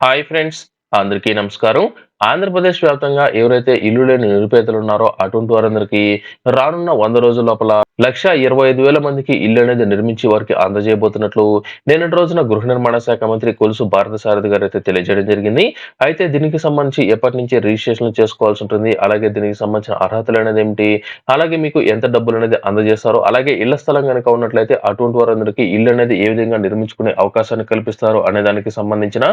Hi friends, అందరికీ నమస్కారం. ఆంధ్రప్రదేశ్ వ్యాప్తంగా ఎవరైతే ఇల్లు లేని నిరుపేదలు ఉన్నారో అటువంటి వారందరికీ రానున్న 100 రోజుల లోపల 1,25,000 మందికి ఇల్లు అనేది నిర్మించి వారికి అందజేయబోతున్నట్లు నిన్నటి రోజున గృహ నిర్మాణ శాఖ మంత్రి కొలుసు పార్థసారథి గారు అయితే తెలియజేయడం జరిగింది. అయితే దీనికి సంబంధించి ఎప్పటి నుంచి రిజిస్ట్రేషన్లు చేసుకోవాల్సి ఉంటుంది, అలాగే దీనికి సంబంధించిన అర్హతలు అనేది ఏమిటి, అలాగే మీకు ఎంత డబ్బులు అనేది అందజేస్తారు, అలాగే ఇళ్ల స్థలం కనుక ఉన్నట్లయితే అటువంటి వారందరికీ ఇల్లు అనేది ఏ విధంగా నిర్మించుకునే అవకాశాన్ని కల్పిస్తారు అనే దానికి సంబంధించిన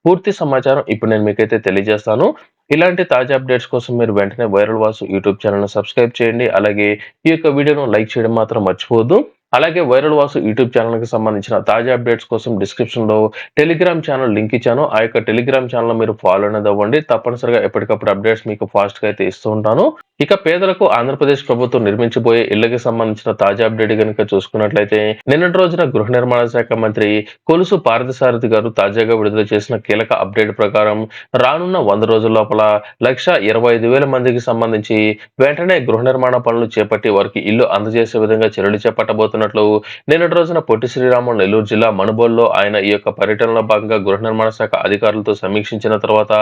పూర్తి సమాచారం ఇప్పుడు నేను మీకైతే తెలియజేస్తాను. ఇలాంటి తాజా అప్డేట్స్ కోసం మీరు వెంటనే వైరల్ వాసు యూట్యూబ్ ఛానల్‌ని సబ్స్క్రైబ్ చేయండి. అలాగే ఈ యొక్క వీడియోను లైక్ చేయడం మాత్రం మర్చిపోవద్దు. అలాగే వైరల్ వాసు యూట్యూబ్ ఛానల్‌కి సంబంధించిన తాజా అప్డేట్స్ కోసం డిస్క్రిప్షన్‌లో టెలిగ్రామ్ ఛానల్ లింక్ ఇచ్చాను. ఆ యొక్క టెలిగ్రామ్ ఛానల్‌లో మీరు ఫాలో అనేది అవ్వండి. తప్పనిసరిగా ఎప్పటికప్పుడు అప్డేట్స్ మీకు ఫాస్ట్‌గా అయితే ఇస్తూ ఉంటాను. ఇక పేదలకు ఆంధ్రప్రదేశ్ ప్రభుత్వం నిర్మించబోయే ఇళ్లకి సంబంధించిన తాజా అప్డేట్ గనుక చూసుకున్నట్లయితే నిన్నటి రోజున గృహ నిర్మాణ శాఖ మంత్రి కొలుసు పార్థసారథి గారు తాజాగా విడుదల చేసిన కీలక అప్డేట్ ప్రకారం రానున్న 100 రోజుల లోపల 1,25,000 మందికి సంబంధించి వెంటనే గృహ నిర్మాణ పనులు చేపట్టి వారికి ఇల్లు అందజేసే విధంగా చర్యలు చేపట్టబోతున్నట్లు నిన్నటి రోజున పొట్టి శ్రీరాములు నెల్లూరు జిల్లా మనుబోలులో ఆయన ఈ యొక్క పర్యటనలో భాగంగా గృహ నిర్మాణ శాఖ అధికారులతో సమీక్షించిన తర్వాత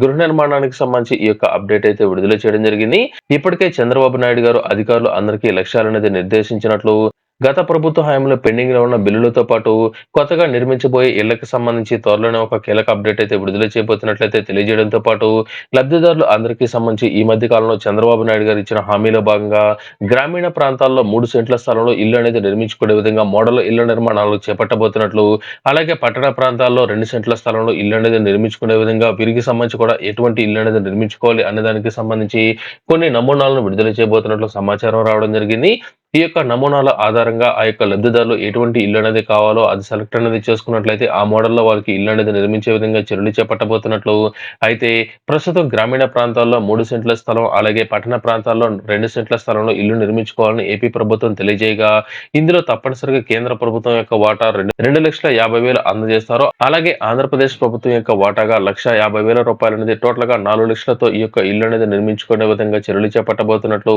గృహ నిర్మాణానికి సంబంధించి ఈ యొక్క అప్డేట్ అయితే విడుదల చేయడం జరిగింది. ఇప్పటికే చంద్రబాబు నాయుడు గారు అధికారులు అందరికీ లక్ష్యాలనేది నిర్దేశించినట్లు, గత ప్రభుత్వ హయాంలో పెండింగ్ లో ఉన్న బిల్లులతో పాటు కొత్తగా నిర్మించబోయే ఇళ్లకు సంబంధించి త్వరలోనే ఒక కీలక అప్డేట్ అయితే విడుదల చేయబోతున్నట్లయితే తెలియజేయడంతో పాటు లబ్ధిదారులు అందరికీ సంబంధించి ఈ మధ్య కాలంలో చంద్రబాబు నాయుడు గారు ఇచ్చిన హామీలో భాగంగా గ్రామీణ ప్రాంతాల్లో 3 సెంట్ల స్థలంలో ఇల్లు అనేది నిర్మించుకునే విధంగా మోడల్ ఇళ్ల నిర్మాణాలు చేపట్టబోతున్నట్లు, అలాగే పట్టణ ప్రాంతాల్లో 2 సెంట్ల స్థలంలో ఇల్లు అనేది నిర్మించుకునే విధంగా వీరికి సంబంధించి కూడా ఎటువంటి ఇల్లు అనేది నిర్మించుకోవాలి అనే దానికి సంబంధించి కొన్ని నమూనాలను విడుదల చేయబోతున్నట్లు సమాచారం రావడం జరిగింది. ఈ యొక్క నమూనాల ఆధారంగా ఆ యొక్క లబ్ధిదారులు ఎటువంటి ఇల్లు అనేది కావాలో అది సెలెక్ట్ అనేది చేసుకున్నట్లయితే ఆ మోడల్లో వారికి ఇల్లు అనేది నిర్మించే విధంగా చర్యలు చేపట్టబోతున్నట్లు, అయితే ప్రస్తుతం గ్రామీణ ప్రాంతాల్లో 3 సెంట్ల స్థలం, అలాగే పట్టణ ప్రాంతాల్లో 2 సెంట్ల స్థలంలో ఇల్లు నిర్మించుకోవాలని ఏపీ ప్రభుత్వం తెలియజేయగా ఇందులో తప్పనిసరిగా కేంద్ర ప్రభుత్వం యొక్క వాటా 2,50,000 అందజేస్తారు. అలాగే ఆంధ్రప్రదేశ్ ప్రభుత్వం యొక్క వాటాగా 1,50,000 రూపాయలు అనేది టోటల్ గా 4 లక్షలతో ఈ యొక్క ఇల్లు అనేది నిర్మించుకునే విధంగా చర్యలు చేపట్టబోతున్నట్లు,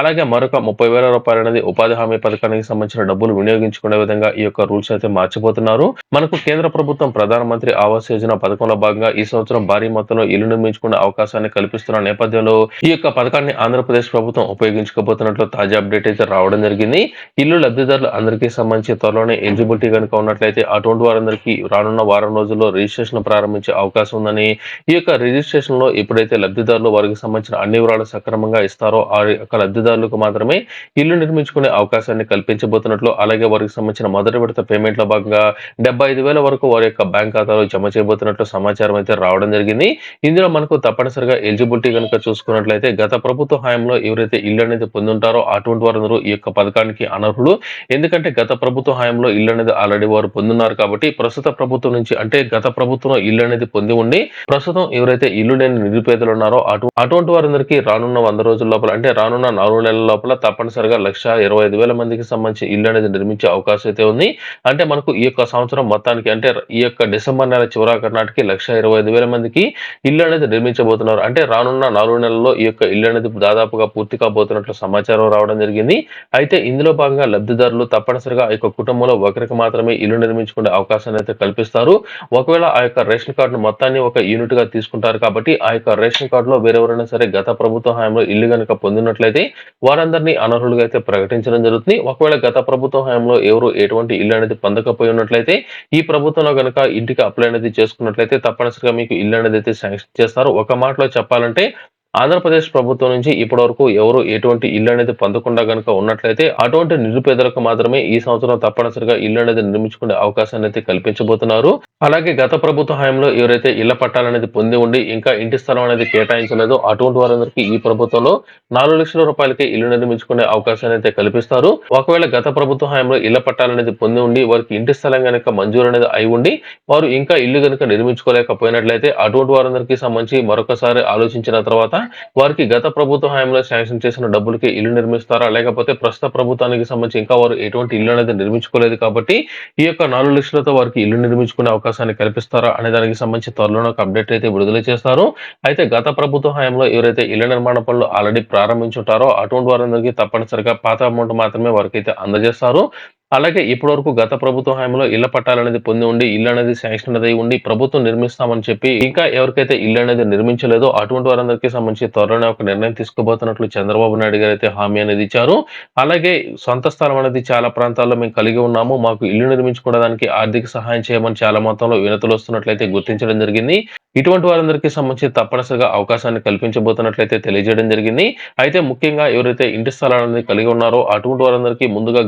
అలాగే మరొక 30,000 రూపాయలు ఉపాధి హామీ పథకానికి సంబంధించిన డబ్బులు వినియోగించుకునే విధంగా ఈ యొక్క రూల్స్ అయితే మార్చబోతున్నారు. మనకు కేంద్ర ప్రభుత్వం ప్రధానమంత్రి ఆవాస్ యోజన పథకంలో భాగంగా ఈ సంవత్సరం భారీ మొత్తంలో ఇల్లు నిర్మించుకునే అవకాశాన్ని కల్పిస్తున్న నేపథ్యంలో ఈ యొక్క పథకాన్ని ఆంధ్రప్రదేశ్ ప్రభుత్వం ఉపయోగించుకోబోతున్నట్లు తాజా అప్డేట్ అయితే రావడం జరిగింది. ఇల్లు లబ్ధిదారులు అందరికీ సంబంధించి త్వరలోనే ఎలిజిబిలిటీ కనుక ఉన్నట్లయితే అటువంటి వారందరికీ రానున్న వారం రోజుల్లో రిజిస్ట్రేషన్ ప్రారంభించే అవకాశం ఉందని, ఈ యొక్క రిజిస్ట్రేషన్ లో ఎప్పుడైతే లబ్ధిదారులు వారికి సంబంధించిన అన్ని వివరాలు సక్రమంగా ఇస్తారో ఆ యొక్క లబ్ధిదారులకు మాత్రమే ఇల్లు నిర్మించుకునే అవకాశాన్ని కల్పించబోతున్నట్లు, అలాగే వారికి సంబంధించిన మొదటి విడత పేమెంట్ లో భాగంగా 75,000 వరకు వారి యొక్క బ్యాంక్ ఖాతాలో జమ చేయబోతున్నట్లు సమాచారం అయితే రావడం జరిగింది. ఇందులో మనకు తప్పనిసరిగా ఎలిజిబిలిటీ కనుక చూసుకున్నట్లయితే గత ప్రభుత్వ హయాంలో ఎవరైతే ఇల్లు అనేది పొందుంటారో అటువంటి వారందరూ ఈ యొక్క పథకానికి అనర్హులు. ఎందుకంటే గత ప్రభుత్వ హయాంలో ఇల్లు అనేది ఆల్రెడీ వారు పొందున్నారు కాబట్టి ప్రస్తుత ప్రభుత్వం నుంచి అంటే గత ప్రభుత్వంలో ఇల్లు అనేది పొంది ఉండి ప్రస్తుతం ఎవరైతే ఇల్లు లేని నిరుపేదలు ఉన్నారో అటువంటి వారందరికీ రానున్న 100 రోజుల లోపల అంటే రానున్న 4 నెలల లోపల తప్పనిసరిగా 1,25,000 మందికి సంబంధించి ఇల్లు అనేది నిర్మించే అవకాశం అయితే ఉంది. అంటే మనకు ఈ యొక్క సంవత్సరం మొత్తానికి అంటే ఈ యొక్క డిసెంబర్ నెల చివరాఖరు నాటికి 1,25,000 మందికి ఇల్లు అనేది నిర్మించబోతున్నారు. అంటే రానున్న 4 నెలల్లో ఈ యొక్క ఇల్లు అనేది దాదాపుగా పూర్తి కాబోతున్నట్లు సమాచారం రావడం జరిగింది. అయితే ఇందులో భాగంగా లబ్ధిదారులు తప్పనిసరిగా ఆ యొక్క కుటుంబంలో ఒకరికి మాత్రమే ఇల్లు నిర్మించుకునే అవకాశాన్ని అయితే కల్పిస్తారు. ఒకవేళ ఆ యొక్క రేషన్ కార్డును మొత్తాన్ని ఒక యూనిట్ గా తీసుకుంటారు కాబట్టి ఆ యొక్క రేషన్ కార్డులో వేరెవరైనా సరే గత ప్రభుత్వ హయాంలో ఇల్లు కనుక పొందినట్లయితే వారందరినీ అనర్హులుగా అయితే ప్రకటించడం జరుగుతుంది. ఒకవేళ గత ప్రభుత్వ హయాంలో ఎవరు ఎటువంటి ఇల్లు అనేది పొందకపోయి ఉన్నట్లయితే ఈ ప్రభుత్వంలో గనుక ఇంటికి అప్లై అనేది చేసుకున్నట్లయితే తప్పనిసరిగా మీకు ఇల్లు అనేది అయితే శాంక్షన్ చేస్తారు. ఒక మాటలో చెప్పాలంటే ఆంధ్రప్రదేశ్ ప్రభుత్వం నుంచి ఇప్పటి వరకు ఎవరు ఎటువంటి ఇల్లు అనేది పొందకుండా గనుక ఉన్నట్లయితే అటువంటి నిరుపేదలకు మాత్రమే ఈ సంవత్సరం తప్పనిసరిగా ఇల్లు అనేది నిర్మించుకునే అవకాశాన్ని అయితే కల్పించబోతున్నారు. అలాగే గత ప్రభుత్వ హయాంలో ఎవరైతే ఇళ్ల పట్టాలనేది పొంది ఉండి ఇంకా ఇంటి స్థలం అనేది కేటాయించలేదో అటువంటి వారందరికీ ఈ ప్రభుత్వంలో 4 లక్షల రూపాయలకి ఇల్లు నిర్మించుకునే అవకాశాన్ని అయితే కల్పిస్తారు. ఒకవేళ గత ప్రభుత్వ హయాంలో ఇళ్ల పట్టాలనేది పొంది ఉండి వారికి ఇంటి స్థలం కనుక మంజూరు అనేది అయి ఉండి వారు ఇంకా ఇల్లు కనుక నిర్మించుకోలేకపోయినట్లయితే అటువంటి వారందరికీ సంబంధించి మరొకసారి ఆలోచించిన తర్వాత వారికి గత ప్రభుత్వ హయాంలో శాంక్షన్ చేసిన డబ్బులకి ఇల్లు నిర్మిస్తారా, లేకపోతే ప్రస్తుత ప్రభుత్వానికి సంబంధించి ఇంకా వారు ఎటువంటి ఇల్లు అనేది నిర్మించుకోలేదు కాబట్టి ఈ యొక్క 4 లక్షలతో వారికి ఇల్లు నిర్మించుకునే అవకాశాన్ని కల్పిస్తారా అనే దానికి సంబంధించి త్వరలోనే ఒక అప్డేట్ అయితే విడుదల చేస్తారు. అయితే గత ప్రభుత్వ హయాంలో ఎవరైతే ఇళ్ల నిర్మాణ పనులు ఆల్రెడీ ప్రారంభించుంటారో అటువంటి వారందరికీ తప్పనిసరిగా పాత అమౌంట్ మాత్రమే వారికి అయితే అందజేస్తారు. అలాగే ఇప్పటివరకు గత ప్రభుత్వ హయాంలో ఇళ్ల పట్టాలనేది పొంది ఉండి, ఇల్లు అనేది శాంక్షన్ అనేది ఉండి, ప్రభుత్వం నిర్మిస్తామని చెప్పి ఇంకా ఎవరికైతే ఇల్లు అనేది నిర్మించలేదో అటువంటి వారందరికీ సంబంధించి త్వరలోనే ఒక నిర్ణయం తీసుకోబోతున్నట్లు చంద్రబాబు నాయుడు గారు అయితే హామీ అనేది ఇచ్చారు. అలాగే సొంత స్థలం అనేది చాలా ప్రాంతాల్లో మేము కలిగి ఉన్నాము. మాకు ఇల్లు నిర్మించుకోవడానికి ఆర్థిక సహాయం చేయమని చాలా మొత్తంలో వినతులు వస్తున్నట్లయితే గుర్తించడం జరిగింది. ఇటువంటి వారందరికీ సంబంధించి తప్పనిసరిగా అవకాశాన్ని కల్పించబోతున్నట్లయితే తెలియజేయడం జరిగింది. అయితే ముఖ్యంగా ఎవరైతే ఇంటి స్థలాలనేది కలిగి ఉన్నారో అటువంటి వారందరికీ ముందుగా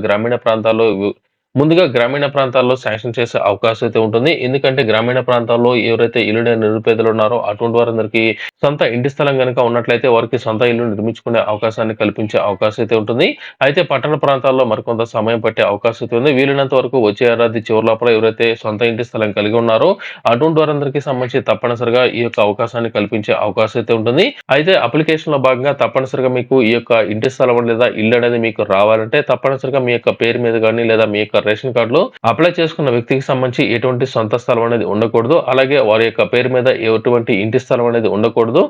గ్రామీణ ప్రాంతాల్లో శాంక్షన్ చేసే అవకాశం అయితే ఉంటుంది. ఎందుకంటే గ్రామీణ ప్రాంతాల్లో ఎవరైతే ఇల్లు లేని నిరుపేదలు ఉన్నారో అటువంటి వారందరికీ సొంత ఇంటి స్థలం గనుక ఉన్నట్లయితే వారికి సొంత ఇల్లు నిర్మించుకునే అవకాశాన్ని కల్పించే అవకాశం అయితే ఉంటుంది. అయితే పట్టణ ప్రాంతాల్లో మరికొంత సమయం పట్టే అవకాశం అయితే ఉంది. వీలైనంత వరకు వచ్చే ఏడాది చివరి లోపల ఎవరైతే సొంత ఇంటి స్థలం కలిగి ఉన్నారో అటువంటి వారందరికీ సంబంధించి తప్పనిసరిగా ఈ యొక్క అవకాశాన్ని కల్పించే అవకాశం అయితే ఉంటుంది. అయితే అప్లికేషన్ లో భాగంగా తప్పనిసరిగా మీకు ఈ యొక్క ఇంటి స్థలం లేదా ఇల్లు అనేది మీకు రావాలంటే తప్పనిసరిగా మీ యొక్క పేరు మీద కానీ లేదా మీ యొక్క రేషన్ కార్డులో అప్లై చేసుకున్న వ్యక్తికి సంబంధించి ఎటువంటి సొంత స్థలం అనేది ఉండకూడదు. అలాగే వారి యొక్క పేరు మీద ఎటువంటి ఇంటి స్థలం అనేది ఉండకూడదు.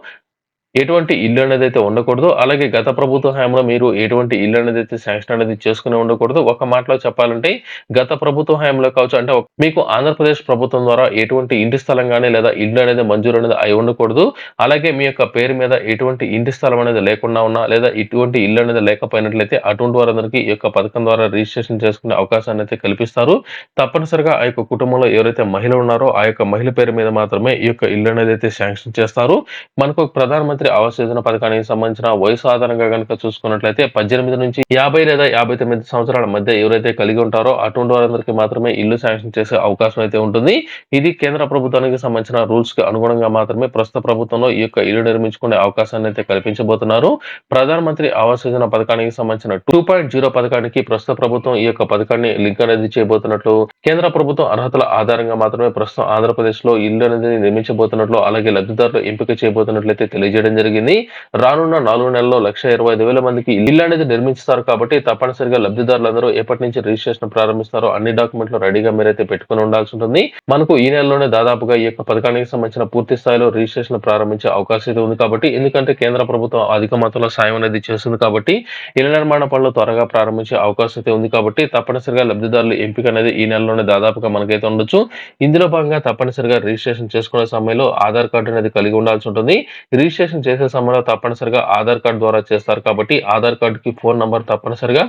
ఎటువంటి ఇల్లు అనేదైతే ఉండకూడదు. అలాగే గత ప్రభుత్వ హయాంలో మీరు ఎటువంటి ఇల్లు అనేదైతే శాంక్షన్ అనేది చేసుకుని ఉండకూడదు. ఒక మాటలో చెప్పాలంటే గత ప్రభుత్వ హయాంలో కావచ్చు అంటే మీకు ఆంధ్రప్రదేశ్ ప్రభుత్వం ద్వారా ఎటువంటి ఇంటి స్థలం గాని లేదా ఇల్లు అనేది మంజూరు అనేది అయి ఉండకూడదు. అలాగే మీ యొక్క పేరు మీద ఎటువంటి ఇంటి స్థలం అనేది లేకుండా ఉన్నా లేదా ఇటువంటి ఇల్లు అనేది లేకపోయినట్లయితే అటువంటి వారందరికీ ఈ యొక్క పథకం ద్వారా రిజిస్ట్రేషన్ చేసుకునే అవకాశాన్ని అయితే కల్పిస్తారు. తప్పనిసరిగా ఆ యొక్క కుటుంబంలో ఎవరైతే మహిళ ఉన్నారో ఆ యొక్క మహిళ పేరు మీద మాత్రమే ఈ యొక్క ఇల్లు అనేది అయితే శాంక్షన్ చేస్తారు. మనకు ప్రధానమంత్రి ఆవాస్ యోజన పథకానికి సంబంధించిన వయసు ఆధారంగా కనుక చూసుకున్నట్లయితే 18 నుంచి 50 లేదా 59 సంవత్సరాల మధ్య ఎవరైతే కలిగి ఉంటారో అటువంటి వారందరికీ మాత్రమే ఇల్లు శాంక్షన్ చేసే అవకాశం అయితే ఉంటుంది. ఇది కేంద్ర ప్రభుత్వానికి సంబంధించిన రూల్స్ కి అనుగుణంగా మాత్రమే ప్రస్తుత ప్రభుత్వంలో ఈ యొక్క ఇల్లు నిర్మించుకునే అవకాశాన్ని అయితే కల్పించబోతున్నారు. ప్రధానమంత్రి ఆవాస్ యోజన పథకానికి సంబంధించిన 2.0 పథకానికి ప్రస్తుత ప్రభుత్వం ఈ యొక్క పథకాన్ని లింక్ అనేది చేయబోతున్నట్లు కేంద్ర ప్రభుత్వం అర్హతల ఆధారంగా మాత్రమే ప్రస్తుతం ఆంధ్రప్రదేశ్ లో ఇల్లు అనేది నిర్మించబోతున్నట్లు అలాగే లబ్ధిదారులు ఎంపిక చేయబోతున్నట్లయితే తెలియజేయడం జరిగింది. రానున్న 4 నెలల్లో 1,25,000 మందికి ఇల్లు అనేది నిర్మిస్తారు కాబట్టి తప్పనిసరిగా లబ్ధిదారులందరూ ఎప్పటి నుంచి రిజిస్ట్రేషన్ ప్రారంభిస్తారో అన్ని డాక్యుమెంట్లు రెడీగా మీరైతే పెట్టుకుని ఉండాల్సి ఉంటుంది. మనకు ఈ నెలలోనే దాదాపుగా ఈ యొక్క పథకానికి సంబంధించిన పూర్తి స్థాయిలో రిజిస్ట్రేషన్ ప్రారంభించే అవకాశం అయితే ఉంది కాబట్టి ఎందుకంటే కేంద్ర ప్రభుత్వం అధిక మొత్తంలో సాయం అనేది చేస్తుంది కాబట్టి ఇళ్ల నిర్మాణ పనులు త్వరగా ప్రారంభించే అవకాశం అయితే ఉంది కాబట్టి తప్పనిసరిగా లబ్ధిదారుల ఎంపిక అనేది ఈ నెలలోనే దాదాపుగా మనకైతే ఉండొచ్చు. ఇందులో భాగంగా తప్పనిసరిగా రిజిస్ట్రేషన్ చేసుకునే సమయంలో ఆధార్ కార్డు అనేది కలిగి ఉండాల్సి ఉంటుంది. రిజిస్ట్రేషన్ చేసే సమయంలో తప్పనిసరిగా ఆధార్ కార్డు ద్వారా చేస్తారు కాబట్టి ఆధార్ కార్డుకి ఫోన్ నంబర్ తప్పనిసరిగా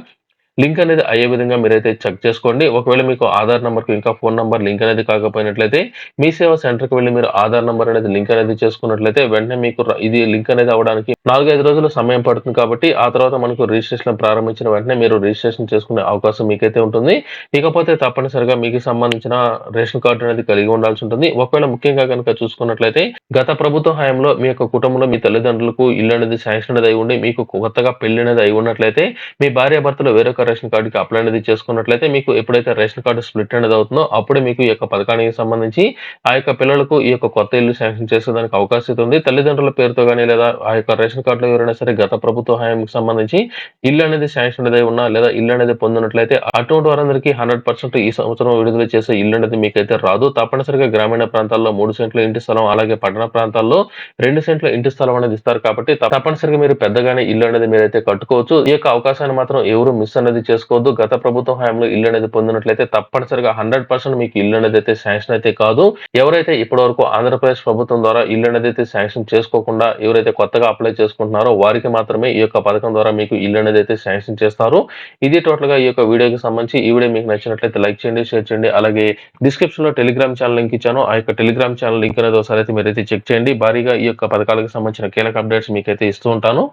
లింక్ అనేది అయ్యే విధంగా మీరైతే చెక్ చేసుకోండి. ఒకవేళ మీకు ఆధార్ నంబర్‌కి ఇంకా ఫోన్ నంబర్ లింక్ అనేది కాకపోయినట్లయితే మీ సేవా సెంటర్‌కి వెళ్లి మీరు ఆధార్ నంబర్ అనేది లింక్ అనేది చేసుకున్నట్లయితే వెంటనే మీకు ఇది లింక్ అనేది అవ్వడానికి 4, 5 రోజులు సమయం పడుతుంది కాబట్టి ఆ తర్వాత మనకు రిజిస్ట్రేషన్ ప్రారంభించిన వెంటనే మీరు రిజిస్ట్రేషన్ చేసుకునే అవకాశం మీకైతే ఉంటుంది. ఇకపోతే తప్పనిసరిగా మీకు సంబంధించిన రేషన్ కార్డు అనేది కలిగి ఉండాల్సి ఉంటుంది. ఒకవేళ ముఖ్యంగా గనుక చూసుకున్నట్లయితే గత ప్రభుత్వ హయాంలో మీ యొక్క కుటుంబంలో మీ తల్లిదండ్రులకు ఇల్లు అనేది శాంక్షన్ అనేది అయి ఉండి మీకు కొత్తగా పెళ్లి అనేది అయి ఉన్నట్లయితే మీ భార్యాభర్తలు వేరొక రేషన్ కార్డుకి అప్లై అనేది చేసుకున్నట్లయితే మీకు ఎప్పుడైతే రేషన్ కార్డు స్ప్లిట్ అనేది అవుతుందో అప్పుడే మీకు ఈ యొక్క పథకానికి సంబంధించి ఆ యొక్క పిల్లలకు ఈ యొక్క కొత్త ఇల్లు శాంక్షన్ చేసేదానికి అవకాశం అయితే ఉంది. తల్లిదండ్రుల పేరుతో గానీ లేదా ఆ యొక్క రేషన్ కార్డులో ఎవరైనా సరే గత ప్రభుత్వ హయాంకి సంబంధించి ఇల్లు అనేది శాంక్షన్ అనేది ఉన్నా లేదా ఇల్లు అనేది పొందినట్లయితే అటువంటి వారందరికీ 100% ఈ సంవత్సరం విడుదల చేసే ఇల్లు అనేది మీకైతే రాదు. తప్పనిసరిగా గ్రామీణ ప్రాంతాల్లో 3 సెంట్ల ఇంటి స్థలం అలాగే పట్టణ ప్రాంతాల్లో 2 సెంట్ల ఇంటి స్థలం అనేది ఇస్తారు కాబట్టి తప్పనిసరిగా మీరు పెద్దగానే ఇల్లు అనేది మీరైతే కట్టుకోవచ్చు. ఈ యొక్క అవకాశాన్ని మాత్రం ఎవరు మిస్ అనేది చేసుకోవద్దు. గత ప్రభుత్వ హయాంలో ఇల్లు అనేది పొందినట్లయితే తప్పనిసరిగా 100% మీకు ఇల్లు అనేది అయితే శాంక్షన్ అయితే కాదు. ఎవరైతే ఇప్పటివరకు ఆంధ్రప్రదేశ్ ప్రభుత్వం ద్వారా ఇల్లు అనేది అయితే శాంక్షన్ చేసుకోకుండా ఎవరైతే కొత్తగా అప్లై చేసుకుంటున్నారో వారికి మాత్రమే ఈ యొక్క పథకం ద్వారా మీకు ఇల్లు అనేది అయితే శాంక్షన్ చేస్తారు. ఇది టోటల్ గా ఈ యొక్క వీడియోకి సంబంధించి ఈ వీడియో మీకు నచ్చినట్లయితే లైక్ చేయండి, షేర్ చేయండి. అలాగే డిస్క్రిప్షన్ లో టెలిగ్రామ్ ఛానల్ లింక్ ఇచ్చాను. ఆ యొక్క టెలిగ్రామ్ ఛానల్ లింక్ అనేది ఒకసారి అయితే మీరైతే చెక్ చేయండి. భారీగా ఈ యొక్క పథకాలకు సంబంధించిన కీలక అప్డేట్స్ మీకైతే ఇస్తూ ఉంటాను.